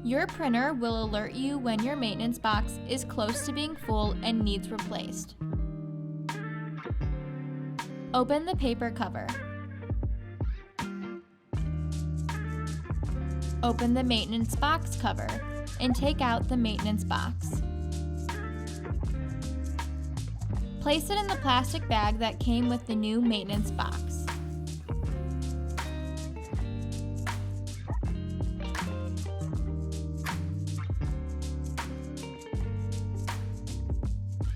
Your printer will alert you when your maintenance box is close to being full and needs replaced. Open the paper cover. Open the maintenance box cover and take out the maintenance box. Place it in the plastic bag that came with the new maintenance box.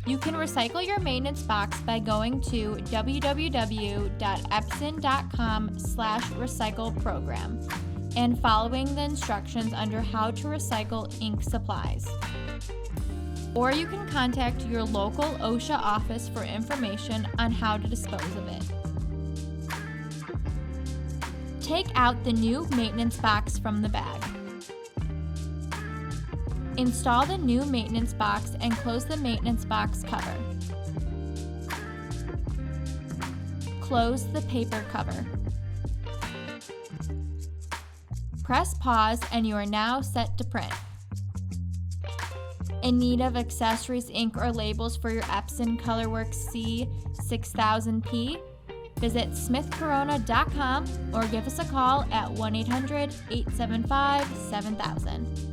You can recycle your maintenance box by going to www.epson.com/recycle-program and following the instructions under how to recycle ink supplies. Or you can contact your local OSHA office for information on how to dispose of it. Take out the new maintenance box from the bag. Install the new maintenance box and close the maintenance box cover. Close the paper cover. Press pause and you are now set to print. In need of accessories, ink, or labels for your Epson ColorWorks C6000P? Visit smithcorona.com or give us a call at 1-800-875-7000.